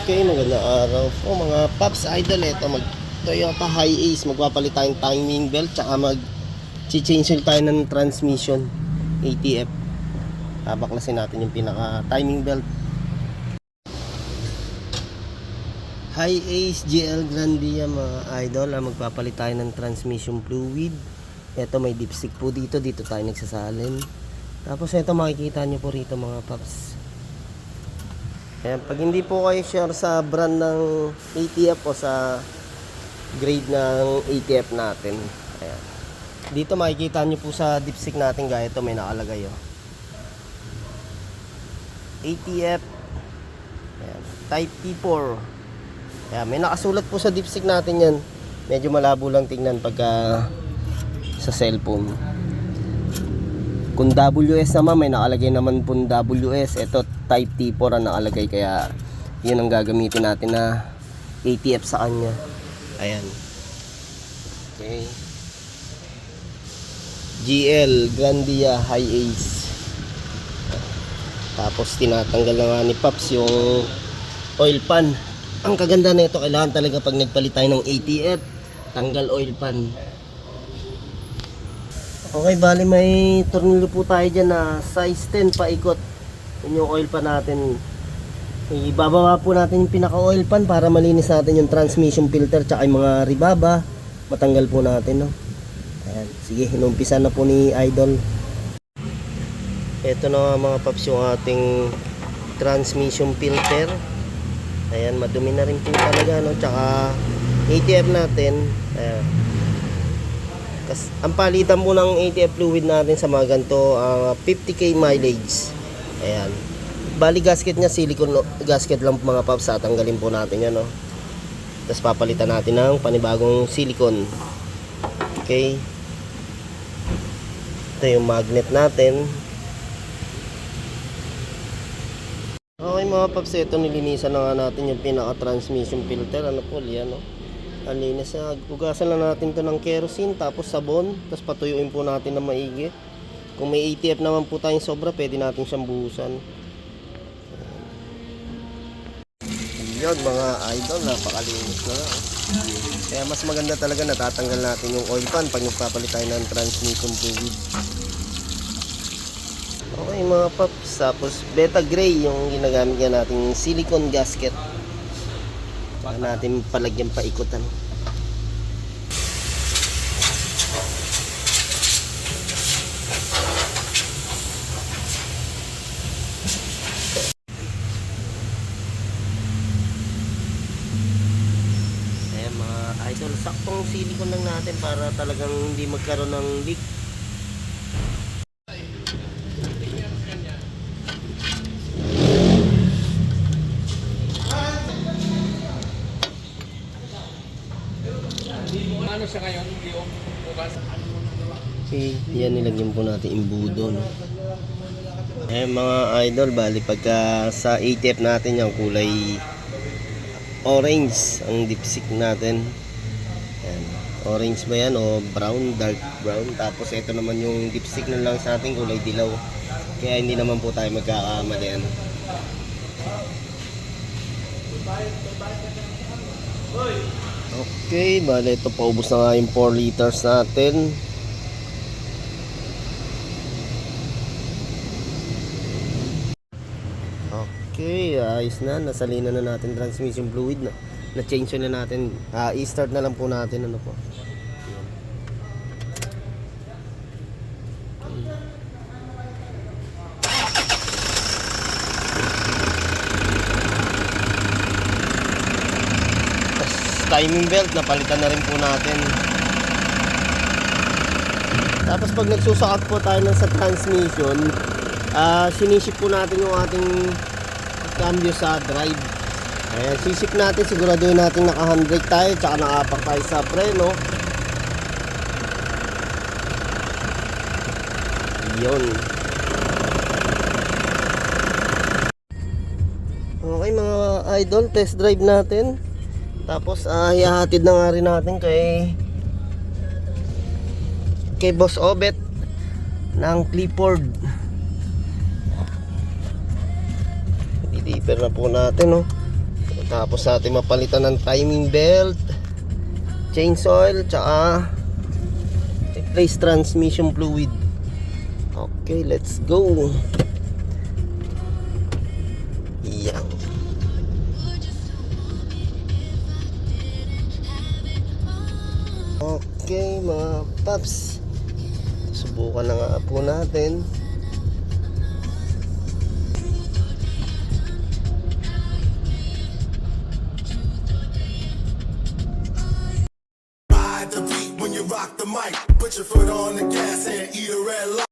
Okay, magandang araw po mga Paps Idol. Ito mag Toyota Hi-Ace, magpapalit tayong timing belt, tsaka mag-change tayo ng transmission ATF. Baklasin natin yung pinaka timing belt. Hi-Ace GL Grandia mga idol, magpapalit tayo ng transmission fluid. Ito may dipstick po dito tayo nagsasalin. Tapos ito makikita nyo po rito mga Paps. Ayan, pag hindi po kayo sure sa brand ng ATF o sa grade ng ATF natin, ayan, dito makikita nyo po sa dipstick natin, gaya ito may nakalagay ATF, ayan, type T4. Ayan, may nakasulat po sa dipstick natin yan. Medyo malabo lang tingnan pagka sa cellphone. Kung WS naman, may nakalagay naman po WS. Ito type T4 ang nakalagay, kaya yun ang gagamitin natin na ATF sa kanya. Ayan. Okay. GL Grandia Hi-Ace. Tapos tinatanggal na nga ni Paps yung oil pan. Ang kaganda na ito, kailangan talaga pag nagpalit tayo ng ATF, tanggal oil pan. Okay, bali may tornilyo po tayo dyan na size 10 paikot. Yun yung oil pan natin. Ibababa po natin yung pinaka oil pan para malinis natin yung transmission filter tsaka yung mga ribaba. Matanggal po natin, no? Ayan, sige, inumpisa na po ni Idol. Ito na mga Paps yung ating transmission filter. Ayan, madumi na rin po talaga, no? Tsaka ATF natin. Ayan. Ang palitan po ng ATF fluid natin sa mga ganito, 50k mileage. Ayan. Bali gasket niya, silicone gasket lang mga Paps. Tanggalin po natin yan, no? Tapos papalitan natin ng panibagong silicone. Okay. Ito yung magnet natin. Okay mga Paps, ito nilinisan na nga natin yung pinaka transmission filter. Ano po, yan, no? Ang linis na. Hugasan lang natin to ng kerosene, tapos sabon, tapos patuyuin po natin na maigi. Kung may ATF naman po tayong sobra, pwede natin siyang buhusan. Yun mga idol, napakalinis na. Kaya mas maganda talaga natatanggal natin yung oil pan pag nagpapalit tayo ng transmission fluid. Okay mga Paps, tapos beta gray yung ginagamit niya nating silicone gasket. Baka natin palagyan paikutan. Ayan mga idol, saktong silicone lang natin para talagang hindi magkaroon ng leak. Ano siya ngayon? Hindi yung bukas. Okay, yan nilagyan po natin imbudo, no? Eh mga idol, bali pagka sa ATF natin yung kulay orange ang dipstick natin. Ayan. Orange ba yan o brown, dark brown. Tapos ito naman yung dipstick na lang sa ating kulay dilaw. Kaya hindi naman po tayo magkakamali. Okay, bali ito paubos na nga yung 4 liters natin. Okay, ayos na. Nasalina na natin transmission fluid na. Na-change na natin. I-start na lang po natin. Ano po. Timing belt napalitan na rin po natin. Tapos pag nagsusakot po tayo ng sa transmission, sinisip po natin yung ating cambio sa drive. Ayan, sisip natin, siguraduhin natin naka handbrake tayo tsaka nakapak tayo sa preno. Yun. Okay mga idol, test drive natin. Tapos ihahatid na nga rin natin kay Boss Obet ng Clifford. Deliver na po natin, no? Tapos natin mapalitan ng timing belt, chain oil, tsaka replace transmission fluid. Okay, let's go. Yan. Okay mga paps, subukan na nga po natin. Ride the beat when you rock the mic. Put your foot on the gas and eat a red light.